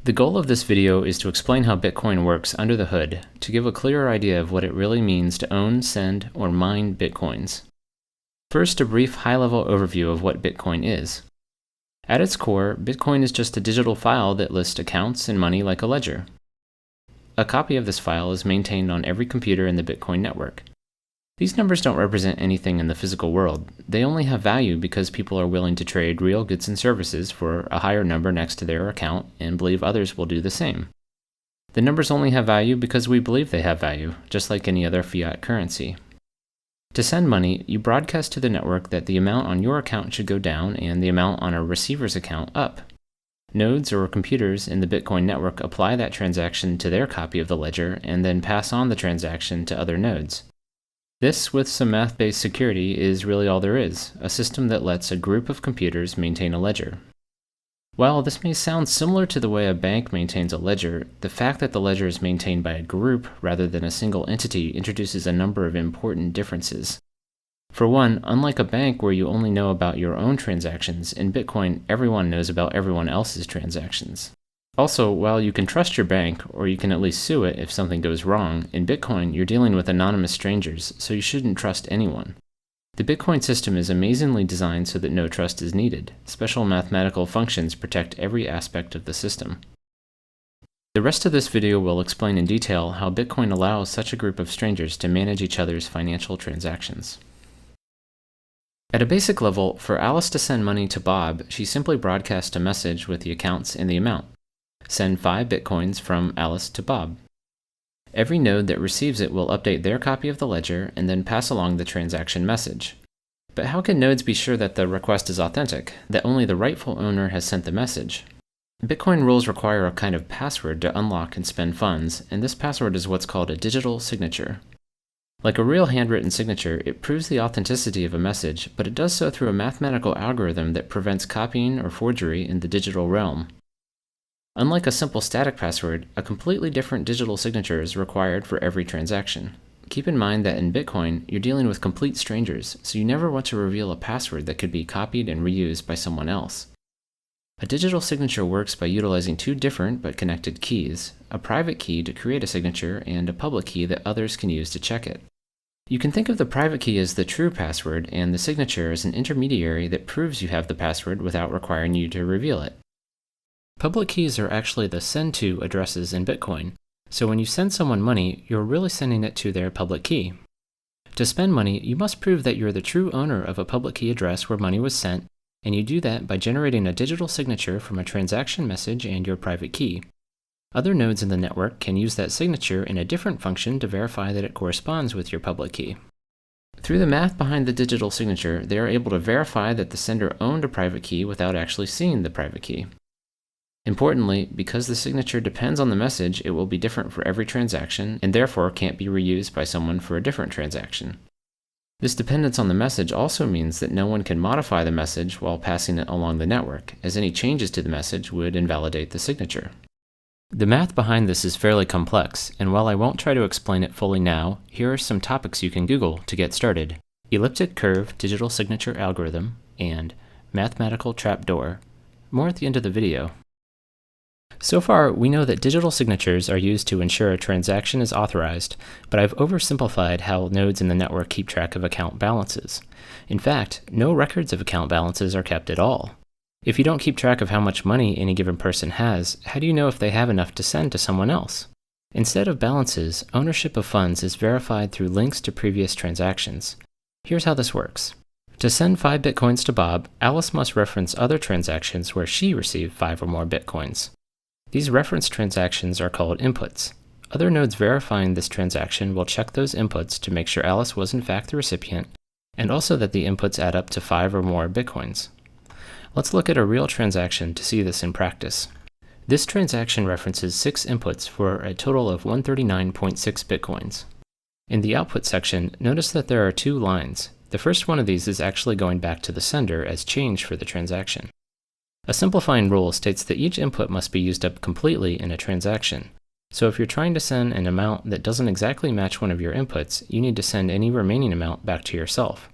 The goal of this video is to explain how Bitcoin works under the hood, to give a clearer idea of what it really means to own, send, or mine Bitcoins. First, a brief high-level overview of what Bitcoin is. At its core, Bitcoin is just a digital file that lists accounts and money like a ledger. A copy of this file is maintained on every computer in the Bitcoin network. These numbers don't represent anything in the physical world. They only have value because people are willing to trade real goods and services for a higher number next to their account and believe others will do the same. The numbers only have value because we believe they have value, just like any other fiat currency. To send money, you broadcast to the network that the amount on your account should go down and the amount on a receiver's account up. Nodes or computers in the Bitcoin network apply that transaction to their copy of the ledger and then pass on the transaction to other nodes. This, with some math-based security, is really all there is, a system that lets a group of computers maintain a ledger. While this may sound similar to the way a bank maintains a ledger, the fact that the ledger is maintained by a group rather than a single entity introduces a number of important differences. For one, unlike a bank where you only know about your own transactions, in Bitcoin everyone knows about everyone else's transactions. Also, while you can trust your bank, or you can at least sue it if something goes wrong, in Bitcoin you're dealing with anonymous strangers, so you shouldn't trust anyone. The Bitcoin system is amazingly designed so that no trust is needed. Special mathematical functions protect every aspect of the system. The rest of this video will explain in detail how Bitcoin allows such a group of strangers to manage each other's financial transactions. At a basic level, for Alice to send money to Bob, she simply broadcasts a message with the accounts and the amount. Send 5 Bitcoins from Alice to Bob. Every node that receives it will update their copy of the ledger and then pass along the transaction message. But how can nodes be sure that the request is authentic, that only the rightful owner has sent the message? Bitcoin rules require a kind of password to unlock and spend funds, and this password is what's called a digital signature. Like a real handwritten signature, it proves the authenticity of a message, but it does so through a mathematical algorithm that prevents copying or forgery in the digital realm. Unlike a simple static password, a completely different digital signature is required for every transaction. Keep in mind that in Bitcoin, you're dealing with complete strangers, so you never want to reveal a password that could be copied and reused by someone else. A digital signature works by utilizing 2 different but connected keys, a private key to create a signature and a public key that others can use to check it. You can think of the private key as the true password and the signature as an intermediary that proves you have the password without requiring you to reveal it. Public keys are actually the send to addresses in Bitcoin, so when you send someone money, you're really sending it to their public key. To spend money, you must prove that you're the true owner of a public key address where money was sent, and you do that by generating a digital signature from a transaction message and your private key. Other nodes in the network can use that signature in a different function to verify that it corresponds with your public key. Through the math behind the digital signature, they are able to verify that the sender owned a private key without actually seeing the private key. Importantly, because the signature depends on the message, it will be different for every transaction and therefore can't be reused by someone for a different transaction. This dependence on the message also means that no one can modify the message while passing it along the network, as any changes to the message would invalidate the signature. The math behind this is fairly complex, and while I won't try to explain it fully now, here are some topics you can Google to get started: elliptic curve digital signature algorithm and mathematical trapdoor. More at the end of the video. So far, we know that digital signatures are used to ensure a transaction is authorized, but I've oversimplified how nodes in the network keep track of account balances. In fact, no records of account balances are kept at all. If you don't keep track of how much money any given person has, how do you know if they have enough to send to someone else? Instead of balances, ownership of funds is verified through links to previous transactions. Here's how this works. To send 5 Bitcoins to Bob, Alice must reference other transactions where she received 5 or more Bitcoins. These reference transactions are called inputs. Other nodes verifying this transaction will check those inputs to make sure Alice was in fact the recipient, and also that the inputs add up to 5 or more Bitcoins. Let's look at a real transaction to see this in practice. This transaction references 6 inputs for a total of 139.6 Bitcoins. In the output section, notice that there are 2 lines. The first one of these is actually going back to the sender as change for the transaction. A simplifying rule states that each input must be used up completely in a transaction. So if you're trying to send an amount that doesn't exactly match one of your inputs, you need to send any remaining amount back to yourself.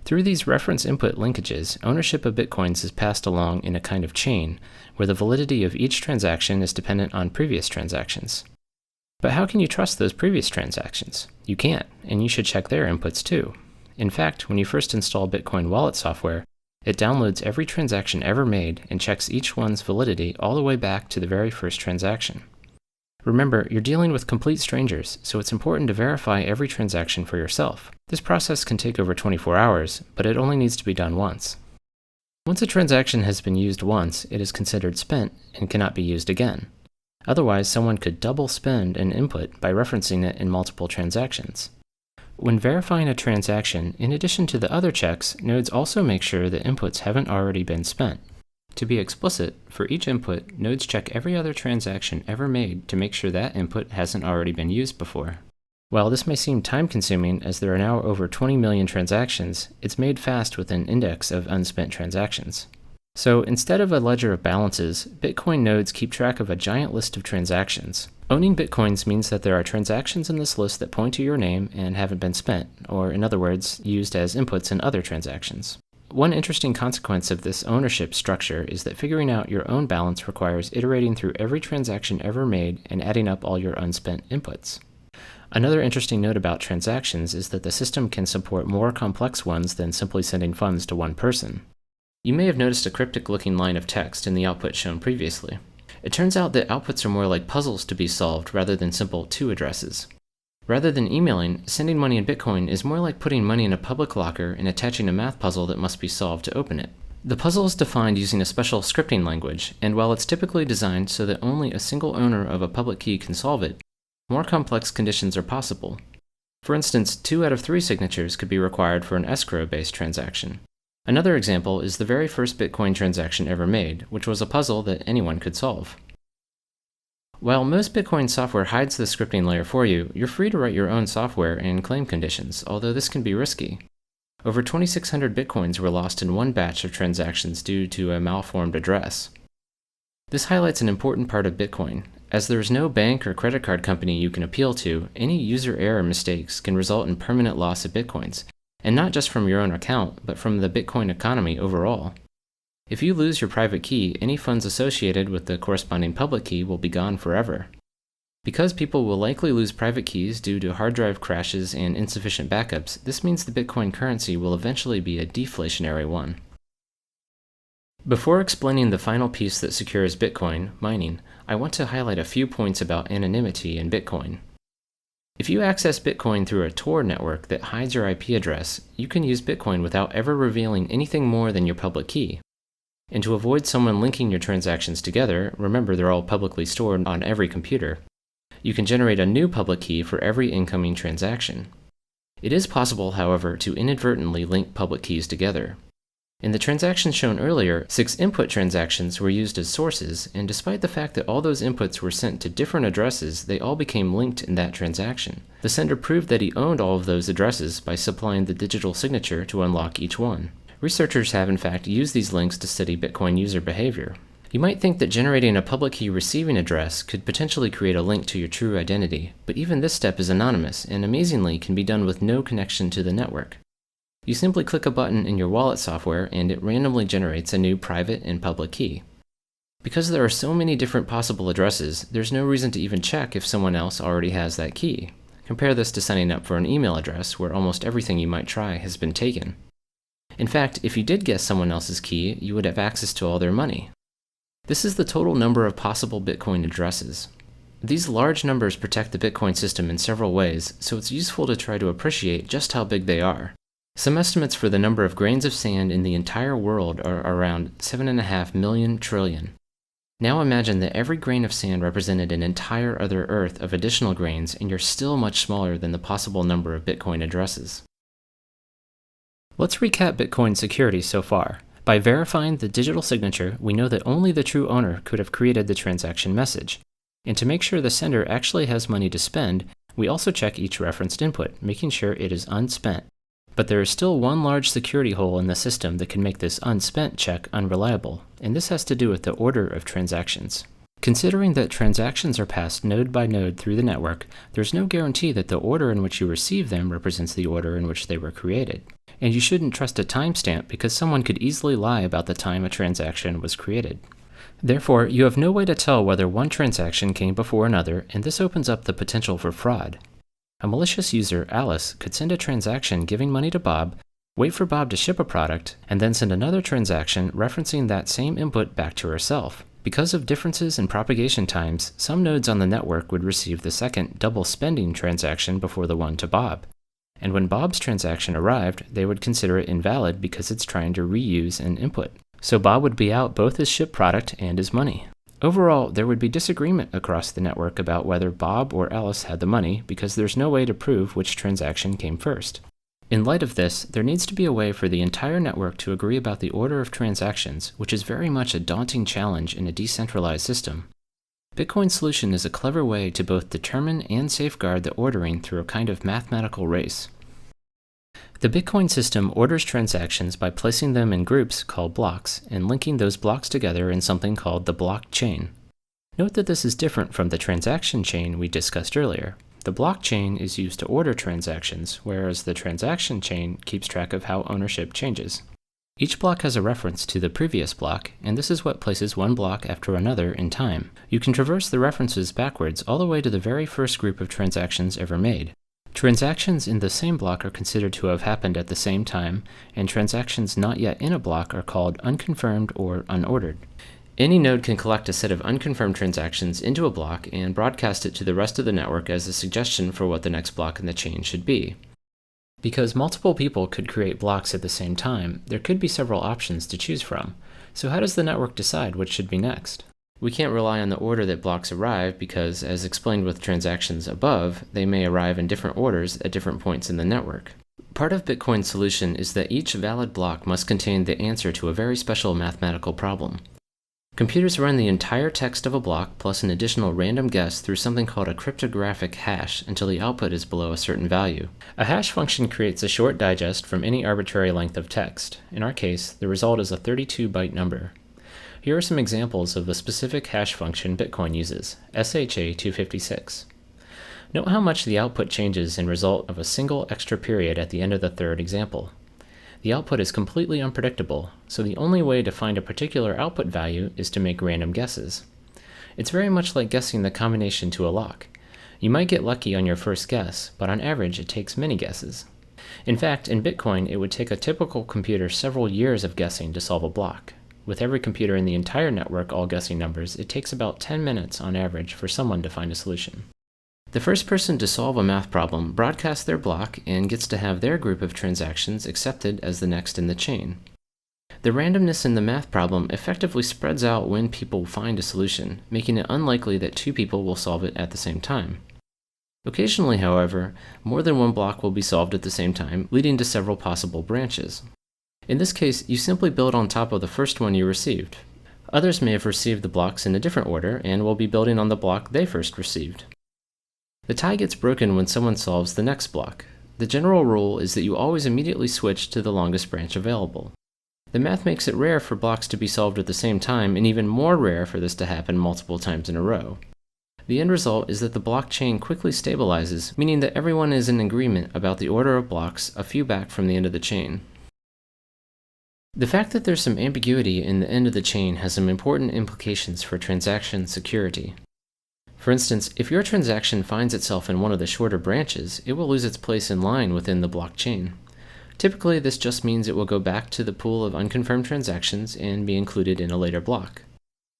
Through these reference input linkages, ownership of Bitcoins is passed along in a kind of chain, where the validity of each transaction is dependent on previous transactions. But how can you trust those previous transactions? You can't, and you should check their inputs too. In fact, when you first install Bitcoin wallet software, it downloads every transaction ever made and checks each one's validity all the way back to the very first transaction. Remember, you're dealing with complete strangers, so it's important to verify every transaction for yourself. This process can take over 24 hours, but it only needs to be done once. Once a transaction has been used once, it is considered spent and cannot be used again. Otherwise, someone could double spend an input by referencing it in multiple transactions. When verifying a transaction, in addition to the other checks, nodes also make sure that inputs haven't already been spent. To be explicit, for each input, nodes check every other transaction ever made to make sure that input hasn't already been used before. While this may seem time-consuming, as there are now over 20 million transactions, it's made fast with an index of unspent transactions. So instead of a ledger of balances, Bitcoin nodes keep track of a giant list of transactions. Owning Bitcoins means that there are transactions in this list that point to your name and haven't been spent, or in other words, used as inputs in other transactions. One interesting consequence of this ownership structure is that figuring out your own balance requires iterating through every transaction ever made and adding up all your unspent inputs. Another interesting note about transactions is that the system can support more complex ones than simply sending funds to one person. You may have noticed a cryptic-looking line of text in the output shown previously. It turns out that outputs are more like puzzles to be solved rather than simple to addresses. Rather than emailing, sending money in Bitcoin is more like putting money in a public locker and attaching a math puzzle that must be solved to open it. The puzzle is defined using a special scripting language, and while it's typically designed so that only a single owner of a public key can solve it, more complex conditions are possible. For instance, 2 out of 3 signatures could be required for an escrow-based transaction. Another example is the very first Bitcoin transaction ever made, which was a puzzle that anyone could solve. While most Bitcoin software hides the scripting layer for you, you're free to write your own software and claim conditions, although this can be risky. Over 2,600 Bitcoins were lost in one batch of transactions due to a malformed address. This highlights an important part of Bitcoin. As there is no bank or credit card company you can appeal to, any user error mistakes can result in permanent loss of Bitcoins, and not just from your own account, but from the Bitcoin economy overall. If you lose your private key, any funds associated with the corresponding public key will be gone forever. Because people will likely lose private keys due to hard drive crashes and insufficient backups, this means the Bitcoin currency will eventually be a deflationary one. Before explaining the final piece that secures Bitcoin, mining, I want to highlight a few points about anonymity in Bitcoin. If you access Bitcoin through a Tor network that hides your IP address, you can use Bitcoin without ever revealing anything more than your public key. And to avoid someone linking your transactions together, remember they're all publicly stored on every computer, you can generate a new public key for every incoming transaction. It is possible, however, to inadvertently link public keys together. In the transactions shown earlier, 6 input transactions were used as sources, and despite the fact that all those inputs were sent to different addresses, they all became linked in that transaction. The sender proved that he owned all of those addresses by supplying the digital signature to unlock each one. Researchers have in fact used these links to study Bitcoin user behavior. You might think that generating a public key receiving address could potentially create a link to your true identity, but even this step is anonymous and amazingly can be done with no connection to the network. You simply click a button in your wallet software and it randomly generates a new private and public key. Because there are so many different possible addresses, there's no reason to even check if someone else already has that key. Compare this to signing up for an email address where almost everything you might try has been taken. In fact, if you did guess someone else's key, you would have access to all their money. This is the total number of possible Bitcoin addresses. These large numbers protect the Bitcoin system in several ways, so it's useful to try to appreciate just how big they are. Some estimates for the number of grains of sand in the entire world are around 7.5 million trillion. Now imagine that every grain of sand represented an entire other Earth of additional grains, and you're still much smaller than the possible number of Bitcoin addresses. Let's recap Bitcoin security so far. By verifying the digital signature, we know that only the true owner could have created the transaction message. And to make sure the sender actually has money to spend, we also check each referenced input, making sure it is unspent. But there is still one large security hole in the system that can make this unspent check unreliable, and this has to do with the order of transactions. Considering that transactions are passed node by node through the network, there's no guarantee that the order in which you receive them represents the order in which they were created. And you shouldn't trust a timestamp because someone could easily lie about the time a transaction was created. Therefore, you have no way to tell whether one transaction came before another, and this opens up the potential for fraud. A malicious user, Alice, could send a transaction giving money to Bob, wait for Bob to ship a product, and then send another transaction referencing that same input back to herself. Because of differences in propagation times, some nodes on the network would receive the second double spending transaction before the one to Bob. And when Bob's transaction arrived, they would consider it invalid because it's trying to reuse an input. So Bob would be out both his shipped product and his money. Overall, there would be disagreement across the network about whether Bob or Alice had the money because there's no way to prove which transaction came first. In light of this, there needs to be a way for the entire network to agree about the order of transactions, which is very much a daunting challenge in a decentralized system. Bitcoin's solution is a clever way to both determine and safeguard the ordering through a kind of mathematical race. The Bitcoin system orders transactions by placing them in groups called blocks and linking those blocks together in something called the blockchain. Note that this is different from the transaction chain we discussed earlier. The blockchain is used to order transactions, whereas the transaction chain keeps track of how ownership changes. Each block has a reference to the previous block, and this is what places one block after another in time. You can traverse the references backwards all the way to the very first group of transactions ever made. Transactions in the same block are considered to have happened at the same time, and transactions not yet in a block are called unconfirmed or unordered. Any node can collect a set of unconfirmed transactions into a block and broadcast it to the rest of the network as a suggestion for what the next block in the chain should be. Because multiple people could create blocks at the same time, there could be several options to choose from. So how does the network decide what should be next? We can't rely on the order that blocks arrive because, as explained with transactions above, they may arrive in different orders at different points in the network. Part of Bitcoin's solution is that each valid block must contain the answer to a very special mathematical problem. Computers run the entire text of a block plus an additional random guess through something called a cryptographic hash until the output is below a certain value. A hash function creates a short digest from any arbitrary length of text. In our case, the result is a 32-byte number. Here are some examples of the specific hash function Bitcoin uses, SHA-256. Note how much the output changes in result of a single extra period at the end of the third example. The output is completely unpredictable, so the only way to find a particular output value is to make random guesses. It's very much like guessing the combination to a lock. You might get lucky on your first guess, but on average it takes many guesses. In fact, in Bitcoin, it would take a typical computer several years of guessing to solve a block. With every computer in the entire network all guessing numbers, it takes about 10 minutes on average for someone to find a solution. The first person to solve a math problem broadcasts their block and gets to have their group of transactions accepted as the next in the chain. The randomness in the math problem effectively spreads out when people find a solution, making it unlikely that two people will solve it at the same time. Occasionally, however, more than one block will be solved at the same time, leading to several possible branches. In this case, you simply build on top of the first one you received. Others may have received the blocks in a different order and will be building on the block they first received. The tie gets broken when someone solves the next block. The general rule is that you always immediately switch to the longest branch available. The math makes it rare for blocks to be solved at the same time, and even more rare for this to happen multiple times in a row. The end result is that the blockchain quickly stabilizes, meaning that everyone is in agreement about the order of blocks a few back from the end of the chain. The fact that there's some ambiguity in the end of the chain has some important implications for transaction security. For instance, if your transaction finds itself in one of the shorter branches, it will lose its place in line within the blockchain. Typically, this just means it will go back to the pool of unconfirmed transactions and be included in a later block.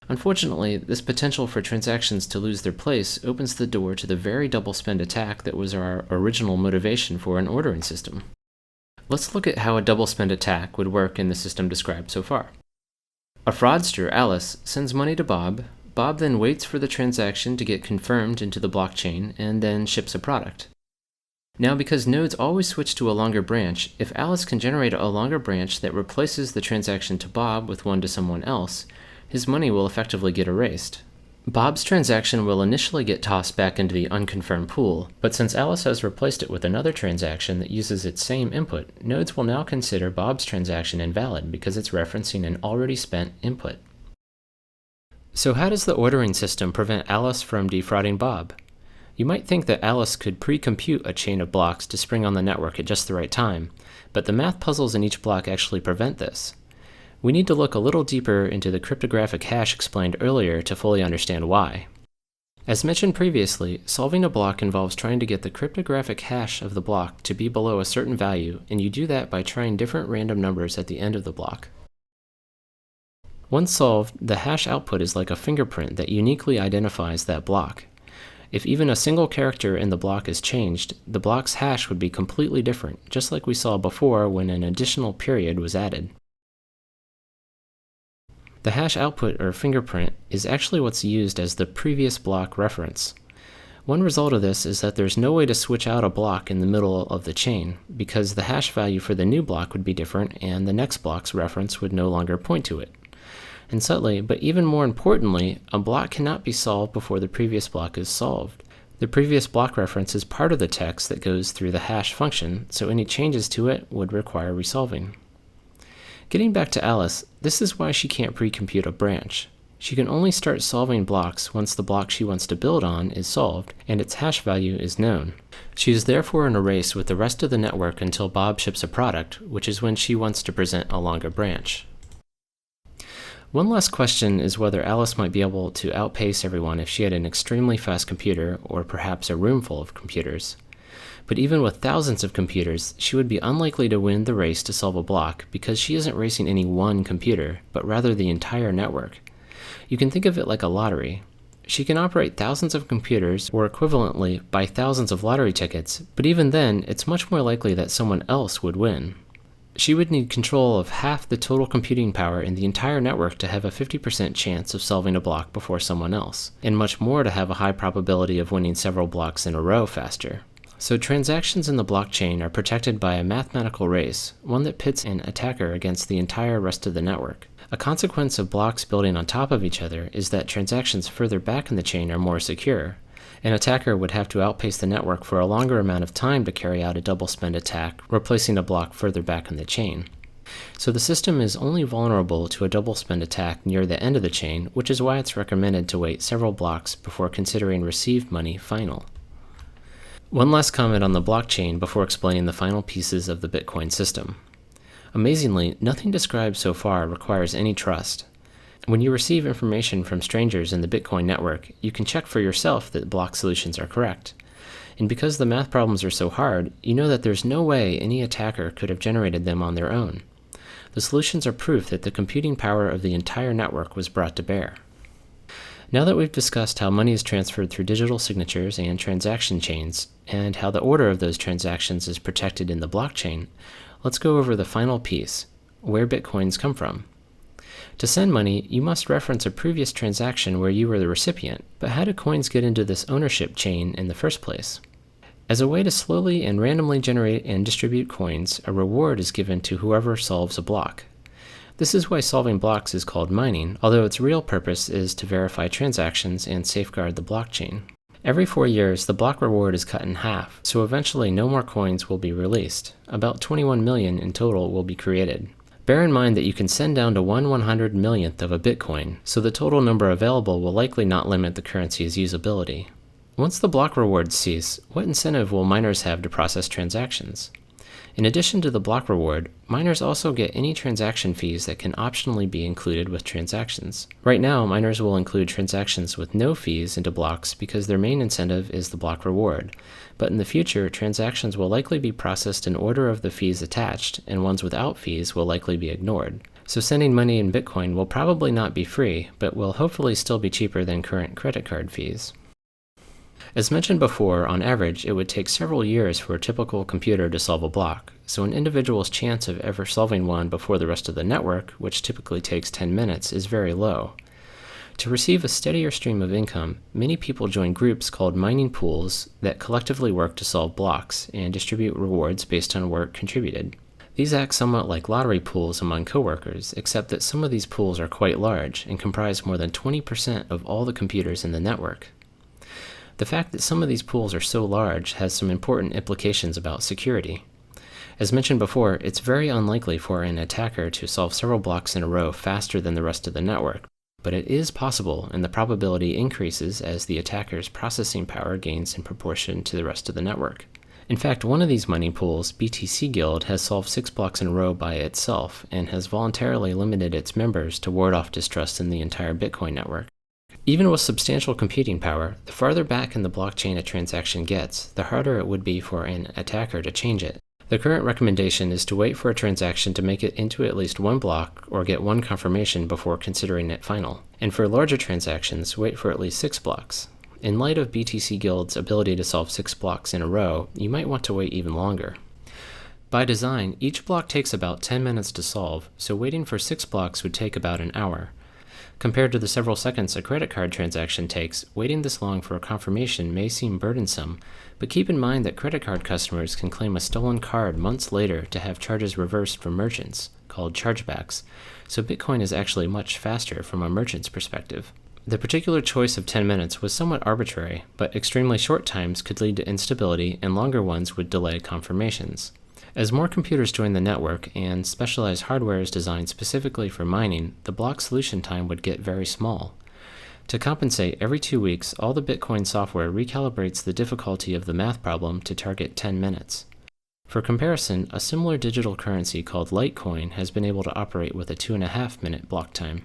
Unfortunately, this potential for transactions to lose their place opens the door to the very double spend attack that was our original motivation for an ordering system. Let's look at how a double spend attack would work in the system described so far. A fraudster, Alice, sends money to Bob. Bob then waits for the transaction to get confirmed into the blockchain and then ships a product. Now, because nodes always switch to a longer branch, if Alice can generate a longer branch that replaces the transaction to Bob with one to someone else, his money will effectively get erased. Bob's transaction will initially get tossed back into the unconfirmed pool, but since Alice has replaced it with another transaction that uses its same input, nodes will now consider Bob's transaction invalid because it's referencing an already spent input. So how does the ordering system prevent Alice from defrauding Bob? You might think that Alice could pre-compute a chain of blocks to spring on the network at just the right time, but the math puzzles in each block actually prevent this. We need to look a little deeper into the cryptographic hash explained earlier to fully understand why. As mentioned previously, solving a block involves trying to get the cryptographic hash of the block to be below a certain value, and you do that by trying different random numbers at the end of the block. Once solved, the hash output is like a fingerprint that uniquely identifies that block. If even a single character in the block is changed, the block's hash would be completely different, just like we saw before when an additional period was added. The hash output, or fingerprint, is actually what's used as the previous block reference. One result of this is that there's no way to switch out a block in the middle of the chain, because the hash value for the new block would be different and the next block's reference would no longer point to it. And subtly, but even more importantly, a block cannot be solved before the previous block is solved. The previous block reference is part of the text that goes through the hash function, so any changes to it would require resolving. Getting back to Alice, this is why she can't pre-compute a branch. She can only start solving blocks once the block she wants to build on is solved and its hash value is known. She is therefore in a race with the rest of the network until Bob ships a product, which is when she wants to present a longer branch. One last question is whether Alice might be able to outpace everyone if she had an extremely fast computer, or perhaps a room full of computers. But even with thousands of computers, she would be unlikely to win the race to solve a block because she isn't racing any one computer, but rather the entire network. You can think of it like a lottery. She can operate thousands of computers, or equivalently buy thousands of lottery tickets, but even then, it's much more likely that someone else would win. She would need control of half the total computing power in the entire network to have a 50% chance of solving a block before someone else, and much more to have a high probability of winning several blocks in a row faster. So transactions in the blockchain are protected by a mathematical race, one that pits an attacker against the entire rest of the network. A consequence of blocks building on top of each other is that transactions further back in the chain are more secure. An attacker would have to outpace the network for a longer amount of time to carry out a double spend attack, replacing a block further back in the chain. So the system is only vulnerable to a double spend attack near the end of the chain, which is why it's recommended to wait several blocks before considering received money final. One last comment on the blockchain before explaining the final pieces of the Bitcoin system. Amazingly, nothing described so far requires any trust. When you receive information from strangers in the Bitcoin network, you can check for yourself that block solutions are correct. And because the math problems are so hard, you know that there's no way any attacker could have generated them on their own. The solutions are proof that the computing power of the entire network was brought to bear. Now that we've discussed how money is transferred through digital signatures and transaction chains, and how the order of those transactions is protected in the blockchain, let's go over the final piece, where Bitcoins come from. To send money, you must reference a previous transaction where you were the recipient, but how do coins get into this ownership chain in the first place? As a way to slowly and randomly generate and distribute coins, a reward is given to whoever solves a block. This is why solving blocks is called mining, although its real purpose is to verify transactions and safeguard the blockchain. Every 4 years, the block reward is cut in half, so eventually no more coins will be released. About 21 million in total will be created. Bear in mind that you can send down to 1/100 millionth of a Bitcoin, so the total number available will likely not limit the currency's usability. Once the block rewards cease, what incentive will miners have to process transactions? In addition to the block reward, miners also get any transaction fees that can optionally be included with transactions. Right now, miners will include transactions with no fees into blocks because their main incentive is the block reward. But in the future, transactions will likely be processed in order of the fees attached, and ones without fees will likely be ignored. So sending money in Bitcoin will probably not be free, but will hopefully still be cheaper than current credit card fees. As mentioned before, on average, it would take several years for a typical computer to solve a block, so an individual's chance of ever solving one before the rest of the network, which typically takes 10 minutes, is very low. To receive a steadier stream of income, many people join groups called mining pools that collectively work to solve blocks and distribute rewards based on work contributed. These act somewhat like lottery pools among coworkers, except that some of these pools are quite large and comprise more than 20% of all the computers in the network. The fact that some of these pools are so large has some important implications about security. As mentioned before, it's very unlikely for an attacker to solve several blocks in a row faster than the rest of the network, but it is possible, and the probability increases as the attacker's processing power gains in proportion to the rest of the network. In fact, one of these money pools, BTC Guild, has solved 6 blocks in a row by itself and has voluntarily limited its members to ward off distrust in the entire Bitcoin network. Even with substantial computing power, the farther back in the blockchain a transaction gets, the harder it would be for an attacker to change it. The current recommendation is to wait for a transaction to make it into at least one block or get one confirmation before considering it final. And for larger transactions, wait for at least 6 blocks. In light of BTC Guild's ability to solve 6 blocks in a row, you might want to wait even longer. By design, each block takes about 10 minutes to solve, so waiting for 6 blocks would take about an hour. Compared to the several seconds a credit card transaction takes, waiting this long for a confirmation may seem burdensome, but keep in mind that credit card customers can claim a stolen card months later to have charges reversed from merchants, called chargebacks, so Bitcoin is actually much faster from a merchant's perspective. The particular choice of 10 minutes was somewhat arbitrary, but extremely short times could lead to instability and longer ones would delay confirmations. As more computers join the network and specialized hardware is designed specifically for mining, the block solution time would get very small. To compensate, every 2 weeks, all the Bitcoin software recalibrates the difficulty of the math problem to target 10 minutes. For comparison, a similar digital currency called Litecoin has been able to operate with a 2.5-minute block time.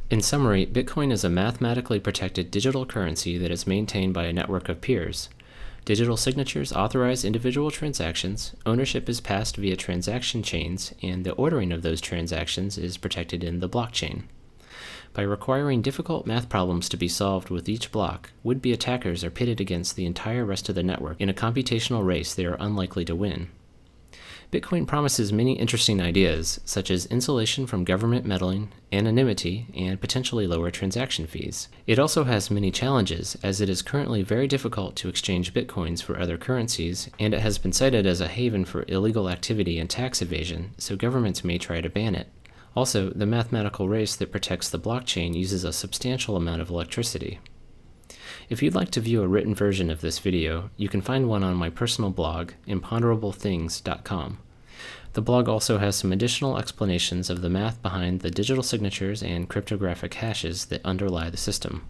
In summary, Bitcoin is a mathematically protected digital currency that is maintained by a network of peers. Digital signatures authorize individual transactions, ownership is passed via transaction chains, and the ordering of those transactions is protected in the blockchain. By requiring difficult math problems to be solved with each block, would-be attackers are pitted against the entire rest of the network in a computational race they are unlikely to win. Bitcoin promises many interesting ideas, such as insulation from government meddling, anonymity, and potentially lower transaction fees. It also has many challenges, as it is currently very difficult to exchange Bitcoins for other currencies, and it has been cited as a haven for illegal activity and tax evasion, so governments may try to ban it. Also, the mathematical race that protects the blockchain uses a substantial amount of electricity. If you'd like to view a written version of this video, you can find one on my personal blog, imponderablethings.com. The blog also has some additional explanations of the math behind the digital signatures and cryptographic hashes that underlie the system.